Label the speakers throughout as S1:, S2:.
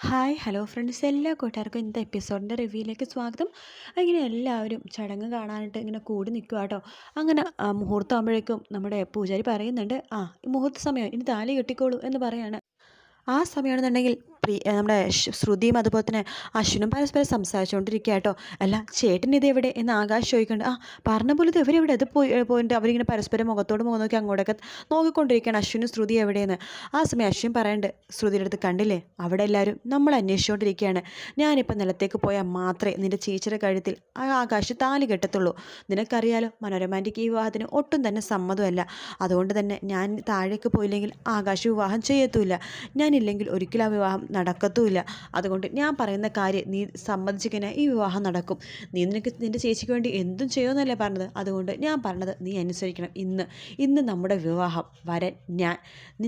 S1: Hi hello friends, എല്ലാ കൂട്ടുകാർക്കും ഇന്നത്തെ എപ്പിസോഡിൻ്റെ റിവ്യൂയിലേക്ക് സ്വാഗതം. അങ്ങനെ എല്ലാവരും ചടങ്ങ് കാണാനായിട്ട് ഇങ്ങനെ കൂടി നിൽക്കുക കേട്ടോ. അങ്ങനെ മുഹൂർത്തമാകുമ്പോഴേക്കും നമ്മുടെ പൂജാരി പറയുന്നുണ്ട്, ഈ മുഹൂർത്ത സമയം ഇനി താലി കെട്ടിക്കോളൂ എന്ന് പറയാണ്. ആ സമയമാണെന്നുണ്ടെങ്കിൽ നമ്മുടെ ശ്രുതിയും അതുപോലെ തന്നെ അശ്വിനും പരസ്പരം സംസാരിച്ചുകൊണ്ടിരിക്കുക കേട്ടോ. അല്ല, ചേട്ടൻ ഇത് എവിടെ എന്ന് ആകാശ് ചോദിക്കുന്നുണ്ട്. പറഞ്ഞ പോലെ ഇത് ഇവരെവിടെ ഇത് പോയിട്ട് അവരിങ്ങനെ പരസ്പരം മുഖത്തോട് മുഖം നോക്കി അങ്ങോട്ടൊക്കെ നോക്കിക്കൊണ്ടിരിക്കുകയാണ്, അശ്വിനും ശ്രുതി എവിടെയെന്ന്. ആ സമയം അശ്വിൻ പറയുന്നുണ്ട് ശ്രുതിയുടെ അടുത്ത്, കണ്ടില്ലേ അവിടെ എല്ലാവരും നമ്മൾ അന്വേഷിച്ചുകൊണ്ടിരിക്കുകയാണ്. ഞാനിപ്പോൾ നിലത്തേക്ക് പോയാൽ മാത്രമേ നിൻ്റെ ചേച്ചിയുടെ കഴുത്തിൽ ആ ആകാശ് താലി കെട്ടത്തുള്ളൂ. നിനക്കറിയാലോ, മനോരമാൻ്റെക്ക് ഈ വിവാഹത്തിന് ഒട്ടും തന്നെ സമ്മതമല്ല. അതുകൊണ്ട് തന്നെ ഞാൻ താഴേക്ക് പോയില്ലെങ്കിൽ ആകാശ് വിവാഹം ചെയ്യത്തുമില്ല. ഞാനില്ലെങ്കിൽ ഒരിക്കലും ആ വിവാഹം നടക്കത്തുമില്ല. അതുകൊണ്ട് ഞാൻ പറയുന്ന കാര്യം നീ സമ്മതിച്ചു കഴിഞ്ഞാൽ ഈ വിവാഹം നടക്കും. നീ നിൻ്റെ ചേച്ചിക്ക് വേണ്ടി എന്തും ചെയ്യുമെന്നല്ലേ പറഞ്ഞത്. അതുകൊണ്ട് ഞാൻ പറഞ്ഞത് നീ അനുസരിക്കണം. ഇന്ന് നമ്മുടെ വിവാഹം വരൻ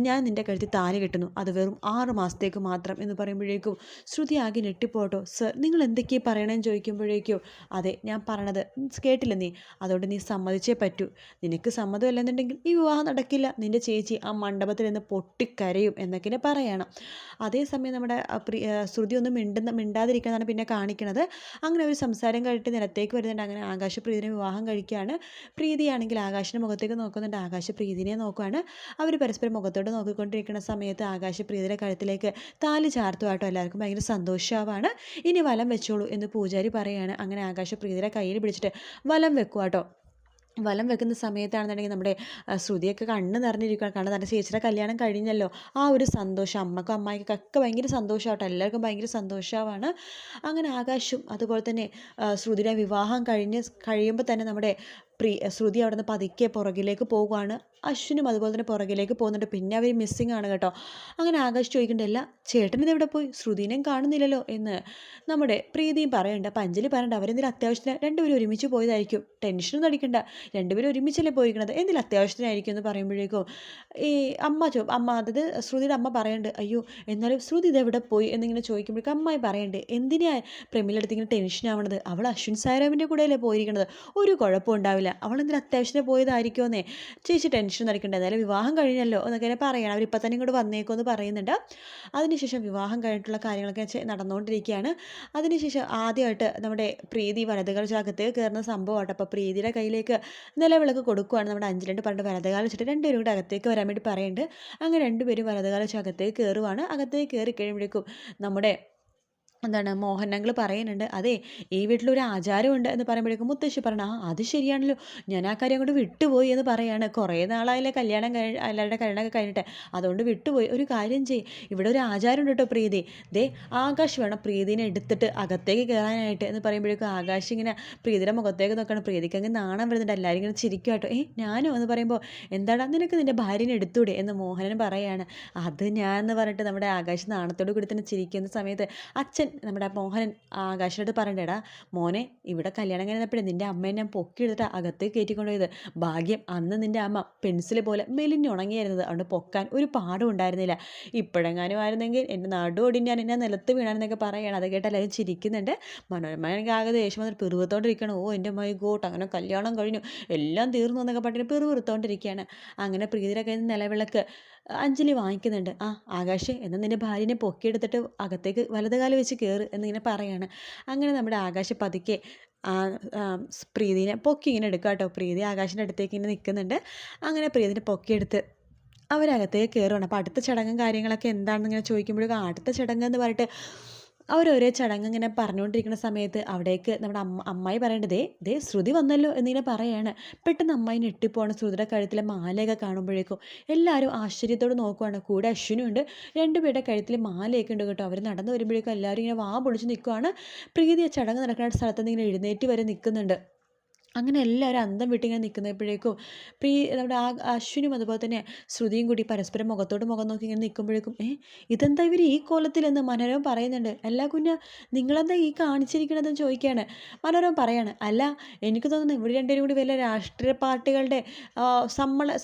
S1: ഞാൻ നിൻ്റെ കഴുത്തിൽ താലി കെട്ടുന്നു. അത് വെറും 6 മാസത്തേക്ക് മാത്രം എന്ന് പറയുമ്പോഴേക്കും ശ്രുതി ആകെ ഞെട്ടിപ്പോട്ടോ. സർ, നിങ്ങൾ എന്തൊക്കെയാണ് പറയണമെന്ന് ചോദിക്കുമ്പോഴേക്കും, അതെ ഞാൻ പറയണത് കേട്ടില്ല നീ, അതുകൊണ്ട് നീ സമ്മതിച്ചേ പറ്റൂ. നിനക്ക് സമ്മതമല്ലെന്നുണ്ടെങ്കിൽ ഈ വിവാഹം നടക്കില്ല. നിൻ്റെ ചേച്ചി ആ മണ്ഡപത്തിൽ നിന്ന് പൊട്ടിക്കരയും എന്നൊക്കെ പറയണം. അതേസമയം നമ്മുടെ ശ്രുതി ഒന്നും മിണ്ടാതിരിക്കുന്നതാണ് പിന്നെ കാണിക്കണത്. അങ്ങനെ ഒരു സംസാരം കഴിഞ്ഞിട്ട് നിലത്തേക്ക് വരുന്നുണ്ട്. അങ്ങനെ ആകാശ പ്രീതിനെ വിവാഹം കഴിക്കുകയാണ്. പ്രീതിയാണെങ്കിൽ ആകാശിൻ്റെ മുഖത്തേക്ക് നോക്കുന്നുണ്ട്, ആകാശ പ്രീതിനെ നോക്കുകയാണ്. അവർ പരസ്പരം മുഖത്തോട്ട് നോക്കിക്കൊണ്ടിരിക്കുന്ന സമയത്ത് ആകാശ പ്രീതിയുടെ കഴുത്തിലേക്ക് താലി ചാർത്തുമാട്ടോ. എല്ലാവർക്കും ഭയങ്കര സന്തോഷമാവാണ്. ഇനി വലം വെച്ചോളൂ എന്ന് പൂജാരി പറയുകയാണ്. അങ്ങനെ ആകാശ പ്രീതിയുടെ കയ്യിൽ പിടിച്ചിട്ട് വലം വെക്കുവാട്ടോ. വലം വെക്കുന്ന സമയത്താണെന്നുണ്ടെങ്കിൽ നമ്മുടെ ശ്രുതിയൊക്കെ കണ്ണ് നിറഞ്ഞിരിക്കുകയാണ്. കാരണം തൻ്റെ ചേച്ചിയുടെ കല്യാണം കഴിഞ്ഞല്ലോ. ആ ഒരു സന്തോഷം അമ്മക്കും അമ്മായിക്കൊക്കെ ഭയങ്കര സന്തോഷമാവട്ടെ. എല്ലാവർക്കും ഭയങ്കര സന്തോഷമാണ്. അങ്ങനെ ആകാശും അതുപോലെ തന്നെ ശ്രുതിയുടെ വിവാഹം കഴിയുമ്പോൾ തന്നെ നമ്മുടെ ശ്രുതി അവിടെ നിന്ന് പതുക്കെ പുറകിലേക്ക് പോകുകയാണ്. അശ്വിനും അതുപോലെ തന്നെ പുറകിലേക്ക് പോകുന്നുണ്ട്. പിന്നെ അവർ മിസ്സിങ് ആണ് കേട്ടോ. അങ്ങനെ ആകാശ് ചോദിക്കണ്ടല്ല, ചേട്ടൻ ഇതെവിടെ പോയി, ശ്രുതിനെയും കാണുന്നില്ലല്ലോ എന്ന് നമ്മുടെ പ്രീതിയും പറയുന്നുണ്ട്. അപ്പം അഞ്ജലി പറയണ്ട, അവരെന്തെങ്കിലും അത്യാവശ്യത്തിന് രണ്ടുപേരും ഒരുമിച്ച് പോയതായിരിക്കും, ടെൻഷനൊന്നും അടിക്കണ്ട, രണ്ടുപേരും ഒരുമിച്ചല്ലേ പോയിരിക്കണത്, എന്തെങ്കിലും അത്യാവശ്യത്തിനായിരിക്കും എന്ന് പറയുമ്പോഴേക്കും ഈ അമ്മ അതായത് ശ്രുതിയുടെ അമ്മ പറയുന്നുണ്ട്, അയ്യോ എന്നാലും ശ്രുതി ഇതെവിടെ പോയി എന്നിങ്ങനെ ചോദിക്കുമ്പോഴേക്കും അമ്മായി പറയുന്നുണ്ട്, എന്തിനാ പ്രമിലെടുത്ത് ഇങ്ങനെ ടെൻഷൻ ആവണത്, അവൾ അശ്വിൻ സാരാമിൻ്റെ കൂടെയല്ലേ പോയിരിക്കണത്, ഒരു കുഴപ്പം ഉണ്ടാവില്ല, അവളെന്തിനും അത്യാവശ്യത്തിന് പോയതായിരിക്കുമെന്നേ, ചേച്ചി ടെൻഷൻ നടക്കേണ്ട, എന്തായാലും വിവാഹം കഴിഞ്ഞല്ലോ എന്നൊക്കെ പറയണം, അവരിപ്പോൾ തന്നെ ഇങ്ങോട്ട് വന്നേക്കുമെന്ന് പറയുന്നുണ്ട്. അതിനുശേഷം വിവാഹം കഴിഞ്ഞിട്ടുള്ള കാര്യങ്ങളൊക്കെ നടന്നുകൊണ്ടിരിക്കുകയാണ്. അതിനുശേഷം ആദ്യമായിട്ട് നമ്മുടെ പ്രീതി വലതുകാൽ അകത്തേക്ക് കയറുന്ന സംഭവമായിട്ട്. അപ്പോൾ പ്രീതിയുടെ കയ്യിലേക്ക് നിലവിളക്ക് കൊടുക്കുകയാണ് നമ്മുടെ അഞ്ജലിൻ്റെ. പറഞ്ഞിട്ട് വലതുകാലം വെച്ചിട്ട് രണ്ടുപേരും കൂടെ അകത്തേക്ക് വരാൻ വേണ്ടി പറയുന്നുണ്ട്. അങ്ങനെ രണ്ടുപേരും വലതുകാലം വെച്ച് അകത്തേക്ക് കയറുവാണ്. അകത്തേക്ക് കയറി കഴിയുമ്പോഴേക്കും നമ്മുടെ മോഹനങ്ങൾ പറയുന്നുണ്ട്, അതെ ഈ വീട്ടിലൊരു ആചാരമുണ്ട് എന്ന് പറയുമ്പോഴേക്കും മുത്തശ്ശി പറഞ്ഞു, അത് ശരിയാണല്ലോ, ഞാൻ ആ കാര്യം അങ്ങോട്ട് വിട്ടുപോയി എന്ന് പറയാണ്. കുറേ നാളായാലേ എല്ലാവരുടെ കല്യാണമൊക്കെ കഴിഞ്ഞിട്ട്, അതുകൊണ്ട് വിട്ടുപോയി. ഒരു കാര്യം ചെയ്യ്, ഇവിടെ ഒരു ആചാരമുണ്ട് കേട്ടോ പ്രീതി, ദേ ആകാശ് വേണം പ്രീതിനെ എടുത്തിട്ട് അകത്തേക്ക് കയറാനായിട്ട് എന്ന് പറയുമ്പോഴേക്കും ആകാശ് ഇങ്ങനെ പ്രീതിയുടെ മുഖത്തേക്ക് നോക്കണം. പ്രീതിക്ക് അങ്ങ് നാണം വരുന്നുണ്ട്. എല്ലാവരും ഇങ്ങനെ ചിരിക്കും കേട്ടോ. ഞാനോ എന്ന് പറയുമ്പോൾ, എന്താടാ നിനക്ക് നിൻ്റെ ഭാര്യനെ എടുത്തൂടെ എന്ന് മോഹനൻ പറയാണ്. അത് ഞാൻ എന്ന് പറഞ്ഞിട്ട് നമ്മുടെ ആകാശ് നാണത്തോട് കൂടി തന്നെ ചിരിക്കുന്ന സമയത്ത് അച്ഛൻ നമ്മുടെ മോഹനൻ ആകാശോട് പറയണ്ടേടാ, മോനെ ഇവിടെ കല്യാണം കഴിഞ്ഞപ്പോഴേ നിൻ്റെ അമ്മയെ ഞാൻ പൊക്കിയെടുത്തിട്ട് അകത്തേക്ക് കയറ്റിക്കൊണ്ടുപോയത്, ഭാഗ്യം അന്ന് നിൻ്റെ അമ്മ പെൻസിൽ പോലെ മെലിഞ്ഞുണങ്ങിയായിരുന്നത്, അതുകൊണ്ട് പൊക്കാൻ ഒരു പാടും ഉണ്ടായിരുന്നില്ല, ഇപ്പോഴെങ്ങാനും ആയിരുന്നെങ്കിൽ എൻ്റെ നടുവൊടി ഞാൻ എന്നെ നിലത്ത് വീണാണെന്നൊക്കെ പറയുകയാണ്. അത് കേട്ട് എല്ലാവരും ചിരിക്കുന്നുണ്ട്. മനോരമ എനിക്ക് ആകെ ദേഷ്യം വന്നിട്ട് പിറുവിത്തോണ്ടിരിക്കണം. എൻ്റെ മൈ ഗോട്ട്, അങ്ങനെ കല്യാണം കഴിഞ്ഞു എല്ലാം തീർന്നു എന്നൊക്കെ പറഞ്ഞിട്ട് പിറുവിറുത്തോണ്ടിരിക്കുകയാണ്. അങ്ങനെ പ്രീതിയുടെ കയ്യിൽ നിന്ന് നിലവിളക്ക് അഞ്ജലി വാങ്ങിക്കുന്നുണ്ട്. ആകാശ് എന്നാൽ നിൻ്റെ ഭാര്യനെ പൊക്കിയെടുത്തിട്ട് അകത്തേക്ക് വലതുകാലം വെച്ച് കയറ് എന്നിങ്ങനെ പറയാണ്. അങ്ങനെ നമ്മുടെ ആകാശ് പതുക്കെ പ്രീതിനെ പൊക്കി ഇങ്ങനെ എടുക്കുക കേട്ടോ. പ്രീതി ആകാശിൻ്റെ അടുത്തേക്ക് ഇങ്ങനെ നിൽക്കുന്നുണ്ട്. അങ്ങനെ പ്രീതിനെ പൊക്കിയെടുത്ത് അവരകത്തേക്ക് കയറുകയാണ്. അപ്പോൾ അടുത്ത ചടങ്ങും കാര്യങ്ങളൊക്കെ എന്താണെന്ന് ഇങ്ങനെ ചോദിക്കുമ്പോഴേക്കും അടുത്ത ചടങ്ങ് എന്ന് പറഞ്ഞിട്ട് അവരോരോ ചടങ്ങ് ഇങ്ങനെ പറഞ്ഞുകൊണ്ടിരിക്കുന്ന സമയത്ത് അവിടേക്ക് നമ്മുടെ അമ്മായി പറയേണ്ടത്, ദേ ശ്രുതി വന്നല്ലോ എന്നിങ്ങനെ പറയാണ്. പെട്ടെന്ന് അമ്മായി ഞെട്ടിപ്പോവാണ്. ശ്രുതിയുടെ കഴുത്തിലെ മാലയൊക്കെ കാണുമ്പോഴേക്കും എല്ലാവരും ആശ്ചര്യത്തോട് നോക്കുവാണ്. കൂടെ അശ്വിനും ഉണ്ട്. രണ്ടുപേരുടെ കഴുത്തിൽ മാലയൊക്കെ ഉണ്ട് കേട്ടോ. അവർ നടന്നു വരുമ്പോഴേക്കും എല്ലാവരും ഇങ്ങനെ വാ പൊളിച്ച് നിൽക്കുവാണ്. പ്രീതി ചടങ്ങ് നടക്കുന്ന സ്ഥലത്ത് നിന്ന് ഇങ്ങനെ എഴുന്നേറ്റ് വരെ നിൽക്കുന്നുണ്ട്. അങ്ങനെ എല്ലാവരും അന്തം വിട്ടിങ്ങനെ നിൽക്കുന്നപ്പോഴേക്കും നമ്മുടെ അശ്വിനും അതുപോലെ തന്നെ ശ്രുതിയും കൂടി പരസ്പരം മുഖത്തോട് മുഖം നോക്കി ഇങ്ങനെ നിൽക്കുമ്പോഴേക്കും, ഇതെന്താ ഇവർ ഈ കോലത്തിലെന്ന് മനോരമ പറയുന്നുണ്ട്. അല്ല കുഞ്ഞ, നിങ്ങളെന്താ ഈ കാണിച്ചിരിക്കണതെന്ന് ചോദിക്കുകയാണ്. മനോരമ പറയാണ്, അല്ല എനിക്ക് തോന്നുന്നു ഇവർ രണ്ടുപേരും കൂടി വലിയ രാഷ്ട്രീയ പാർട്ടികളുടെ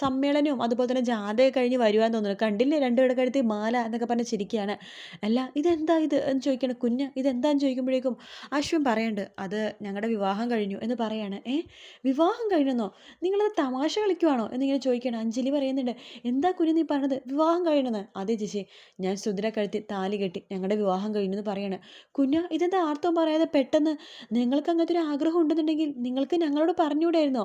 S1: സമ്മേളനവും അതുപോലെ തന്നെ ജാഥയൊക്കെ കഴിഞ്ഞ് വരുവാൻ തോന്നുന്നു, കണ്ടില്ലേ രണ്ടുപേരുടെ കഴുത്തിൽ മാല എന്നൊക്കെ പറഞ്ഞ് ചിരിക്കുകയാണ്. അല്ല ഇതെന്താ ഇത് എന്ന് ചോദിക്കുകയാണ്. കുഞ്ഞ് ഇതെന്താന്ന് ചോദിക്കുമ്പോഴേക്കും അശ്വിൻ പറയുന്നുണ്ട്, അത് ഞങ്ങളുടെ വിവാഹം കഴിഞ്ഞു എന്ന് പറയാണ്. വിവാഹം കഴിഞ്ഞെന്നോ? നിങ്ങളത് തമാശ കളിക്കുവാണോ എന്നിങ്ങനെ ചോദിക്കുകയാണ്. അഞ്ജലി പറയുന്നുണ്ട്, എന്താ കുഞ്ഞ് നീ പറഞ്ഞത്, വിവാഹം കഴിയണമെന്ന്? അതെ ചേച്ചി, ഞാൻ ശ്രുതിയുടെ കഴുത്തിൽ താലി കെട്ടി ഞങ്ങളുടെ വിവാഹം കഴിഞ്ഞു എന്ന് പറയാണ്. കുഞ്ഞ ഇതെന്താ ആർത്തവം പറയാതെ പെട്ടെന്ന്? നിങ്ങൾക്ക് അങ്ങനത്തെ ഒരു ആഗ്രഹം ഉണ്ടെന്നുണ്ടെങ്കിൽ നിങ്ങൾക്ക് ഞങ്ങളോട് പറഞ്ഞുകൂടായിരുന്നോ?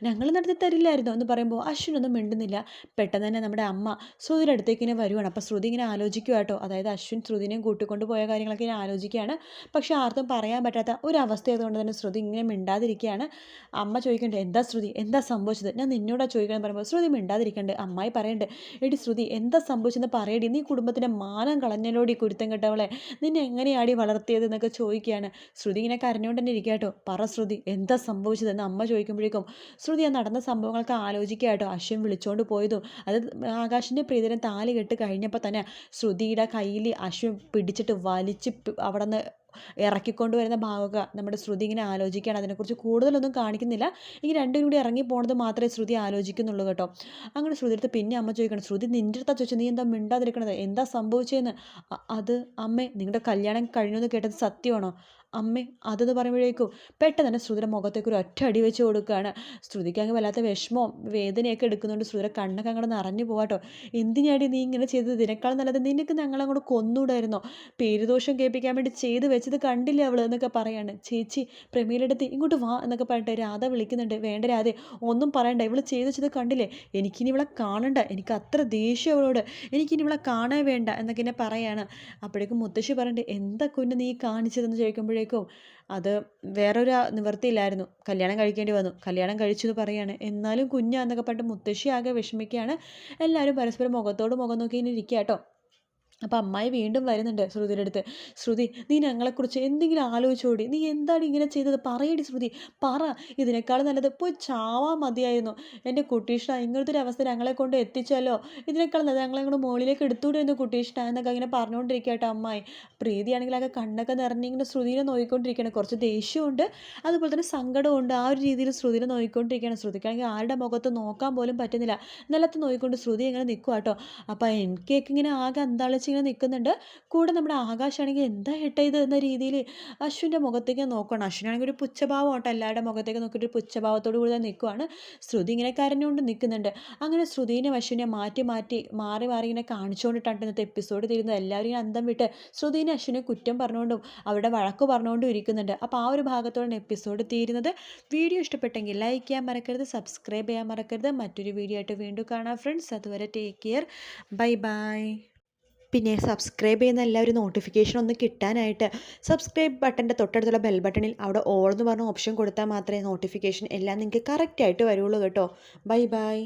S1: ഞങ്ങൾ നടത്തി തരില്ലായിരുന്നോ എന്ന് പറയുമ്പോൾ അശ്വിനൊന്നും മിണ്ടുന്നില്ല. പെട്ടെന്ന് തന്നെ നമ്മുടെ അമ്മ ശ്രുതിയുടെ അടുത്തേക്ക് ഇങ്ങനെ വരുവാണ്. അപ്പോൾ ശ്രുതി ഇങ്ങനെ ആലോചിക്കുക കേട്ടോ, അതായത് അശ്വിൻ ശ്രുതിനെയും കൂട്ടിക്കൊണ്ട് പോയ കാര്യങ്ങളൊക്കെ ഇങ്ങനെ ആലോചിക്കുകയാണ്. പക്ഷേ ആർക്കും പറയാൻ പറ്റാത്ത ഒരു അവസ്ഥയായതുകൊണ്ട് തന്നെ ശ്രുതി ഇങ്ങനെ മിണ്ടാതിരിക്കുകയാണ്. അമ്മ ചോദിക്കണ്ടേ, എന്താ ശ്രുതി, എന്താ സംഭവിച്ചത്, ഞാൻ നിന്നോടാ ചോദിക്കണം പറയുമ്പോൾ ശ്രുതി മിണ്ടാതിരിക്കണ്ട്. അമ്മായി പറയണ്ട്, എടി ശ്രുതി എന്താ സംഭവിച്ചെന്ന് പറയടി, നീ കുടുംബത്തിൻ്റെ മാനം കളഞ്ഞല്ലോടി കുരുത്തം കെട്ടവളെ, നിന്നെ എങ്ങനെയാടി വളർത്തിയത് എന്നൊക്കെ ചോദിക്കുകയാണ്. ശ്രുതി ഇങ്ങനെ കരഞ്ഞുകൊണ്ട് തന്നെ ഇരിക്കുക കേട്ടോ. പറ ശ്രുതി, എന്താ സംഭവിച്ചതെന്ന് അമ്മ ചോദിക്കുമ്പോഴേക്കും ശ്രുതി ആ നടന്ന സംഭവങ്ങളൊക്കെ ആലോചിക്കുക കേട്ടോ. അശ്വിൻ വിളിച്ചുകൊണ്ട് പോയതും അത് ആകാശിൻ്റെ പ്രീതനെ താലി കെട്ട് കഴിഞ്ഞപ്പോൾ തന്നെ ശ്രുതിയുടെ കയ്യിൽ അശ്വിൻ പിടിച്ചിട്ട് വലിച്ച് അവിടെ നിന്ന് ഇറക്കിക്കൊണ്ട് വരുന്ന ഭാഗമൊക്കെ നമ്മുടെ ശ്രുതി ഇങ്ങനെ ആലോചിക്കുകയാണ്. അതിനെക്കുറിച്ച് കൂടുതലൊന്നും കാണിക്കുന്നില്ല. ഈ രണ്ടും കൂടി ഇറങ്ങി പോണത് മാത്രമേ ശ്രുതി ആലോചിക്കുന്നുള്ളൂ കേട്ടോ. അങ്ങനെ ശ്രുതി അടുത്ത് പിന്നെ അമ്മ ചോദിക്കണം, ശ്രുതി നിൻ്റെ അടുത്താ ചോദിച്ചു, നീ എന്താ മിണ്ടാതിരിക്കണത്, എന്താ സംഭവിച്ചതെന്ന്? അത് അമ്മേ, നിങ്ങളുടെ കല്യാണം കഴിഞ്ഞു എന്ന് കേട്ടത് സത്യമാണോ? അമ്മേ അതെന്ന് പറയുമ്പോഴേക്കും പെട്ടെന്ന് തന്നെ ശ്രുതിയുടെ മുഖത്തേക്ക് ഒരു ഒറ്റ അടി വെച്ച് കൊടുക്കുകയാണ്. ശ്രുതിക്ക് അങ്ങ് വല്ലാത്ത വിഷമവും വേദനയൊക്കെ എടുക്കുന്നുണ്ട്. ശ്രുതിയുടെ കണ്ണൊക്കെ അങ്ങോട്ട് നിറഞ്ഞു പോകാട്ടോ. എന്തിനാടി നീ ഇങ്ങനെ ചെയ്തത്, ഇതിനേക്കാൾ നല്ലത് നിനക്ക് ഞങ്ങളങ്ങോട്ട് കൊന്നൂടായിരുന്നോ? പേരുദോഷം കേൾപ്പിക്കാൻ വേണ്ടി ചെയ്ത് വെച്ചത് കണ്ടില്ലേ അവൾ എന്നൊക്കെ പറയാണ്. ചേച്ചി പ്രമീലെടുത്ത് ഇങ്ങോട്ട് വാ എന്നൊക്കെ പറഞ്ഞിട്ട് രാധ വിളിക്കുന്നുണ്ട്. വേണ്ട രാധേ, ഒന്നും പറയണ്ട, ഇവൾ ചെയ്ത് വെച്ചത് കണ്ടില്ലേ, എനിക്കിനി ഇവളെ കാണണ്ട, എനിക്ക് അത്ര ദേഷ്യം അവളോട്, എനിക്കിനി ഇവളെ കാണാൻ വേണ്ട എന്നൊക്കെ എന്നെ പറയാണ്. അപ്പോഴേക്കും മുത്തശ്ശി പറഞ്ഞിട്ട്, എന്താ കുഞ്ഞ് നീ കാണിച്ചതെന്ന് ചോദിക്കുമ്പോഴേക്കും അത് വേറൊരു നിവൃത്തിയില്ലായിരുന്നു, കല്യാണം കഴിക്കേണ്ടി വന്നു, കല്യാണം കഴിച്ചു എന്ന് പറയാണ്. എന്നാലും കുഞ്ഞാന്നൊക്കെ പറഞ്ഞിട്ട് മുത്തശ്ശി ആകെ വിഷമിക്കുകയാണ്. എല്ലാവരും പരസ്പരം മുഖത്തോട് മുഖം നോക്കി ഇങ്ങനെ ഇരിക്കുക കേട്ടോ. അപ്പോൾ അമ്മായി വീണ്ടും വരുന്നുണ്ട് ശ്രുതിയുടെ അടുത്ത്. ശ്രുതി, നീ ഞങ്ങളെക്കുറിച്ച് എന്തെങ്കിലും ആലോചിച്ചോടി, നീ എന്താണ് ഇങ്ങനെ ചെയ്തത്, പറയടി ശ്രുതി, പറ, ഇതിനേക്കാൾ നല്ലത് പോയി ചാവാൻ മതിയായിരുന്നു. എൻ്റെ കുട്ടീഷ്ണ ഇങ്ങനത്തെ ഒരു അവസ്ഥ ഞങ്ങളെ കൊണ്ട് എത്തിച്ചല്ലോ, ഇതിനേക്കാൾ നല്ലത് ഞങ്ങളെ കൊണ്ട് മുകളിലേക്ക് എടുത്തുകൂടായിരുന്നു കുട്ടീഷ്ണ എന്നൊക്കെ ഇങ്ങനെ പറഞ്ഞുകൊണ്ടിരിക്കുക കേട്ടോ അമ്മായി. പ്രീതിയാണെങ്കിൽ ആകെ കണ്ണൊക്കെ നിറഞ്ഞിങ്ങനെ ശ്രുതിനെ നോക്കിക്കൊണ്ടിരിക്കുകയാണ്. കുറച്ച് ദേഷ്യമുണ്ട്, അതുപോലെ തന്നെ സങ്കടമുണ്ട്. ആ ഒരു രീതിയിൽ ശ്രുതിനെ നോക്കിക്കൊണ്ടിരിക്കുകയാണ്. ശ്രുതിക്കാണെങ്കിൽ ആരുടെ മുഖത്ത് നോക്കാൻ പോലും പറ്റുന്നില്ല. നിലത്ത് നോക്കിക്കൊണ്ട് ശ്രുതി ഇങ്ങനെ നിൽക്കുക കേട്ടോ. അപ്പോൾ എനിക്കൊക്കെ ഇങ്ങനെ ആകെ അന്താളിച്ച് ഇങ്ങനെ നിൽക്കുന്നുണ്ട്. കൂടെ നമ്മുടെ ആകാശാണെങ്കിൽ എന്താ ഏട്ടാ ഇത് എന്ന രീതിയിൽ അശ്വിൻ്റെ മുഖത്തേക്ക് നോക്കണം. അശ്വിനാണെങ്കിൽ ഒരു പുച്ഛഭാവം കേട്ടോ, എല്ലാവരുടെ മുഖത്തേക്ക് നോക്കിയിട്ട് ഒരു പുച്ഛഭാവത്തോടു കൂടി തന്നെ നിൽക്കുവാണ്. ശ്രുതി ഇങ്ങനെ കരഞ്ഞുകൊണ്ട് നിൽക്കുന്നുണ്ട്. അങ്ങനെ ശ്രുതിനെ അശ്വിനെ മാറി മാറി ഇങ്ങനെ കാണിച്ചുകൊണ്ടിട്ടാണ് ഇന്നത്തെ എപ്പിസോഡ് തീരുന്നത്. എല്ലാവരും ഇങ്ങനെ അന്തം വിട്ട് ശ്രുതിനെ അശ്വിനെ കുറ്റം പറഞ്ഞുകൊണ്ടും അവരുടെ വഴക്ക് പറഞ്ഞുകൊണ്ടും ഇരിക്കുന്നുണ്ട്. അപ്പോൾ ആ ഒരു ഭാഗത്തോടെ എപ്പിസോഡ് തീരുന്നത്. വീഡിയോ ഇഷ്ടപ്പെട്ടെങ്കിൽ ലൈക്ക് ചെയ്യാൻ മറക്കരുത്, സബ്സ്ക്രൈബ് ചെയ്യാൻ മറക്കരുത്. മറ്റൊരു വീഡിയോ ആയിട്ട് വീണ്ടും കാണാം ഫ്രണ്ട്സ്. അതുവരെ ടേക്ക് കെയർ, ബൈ ബൈ. പിന്നെ സബ്സ്ക്രൈബ് ചെയ്യുന്ന എല്ലാവരും നോട്ടിഫിക്കേഷൻ ഒന്ന് കിട്ടാനായിട്ട് സബ്സ്ക്രൈബ് ബട്ടൻ്റെ തൊട്ടടുത്തുള്ള ബെൽ ബട്ടണിൽ അവിടെ ഓൾ എന്ന് പറഞ്ഞ ഓപ്ഷൻ കൊടുത്താൽ മാത്രമേ നോട്ടിഫിക്കേഷൻ എല്ലാം നിങ്ങൾക്ക് കറക്റ്റായിട്ട് വരുള്ളൂ കേട്ടോ. Bye bye.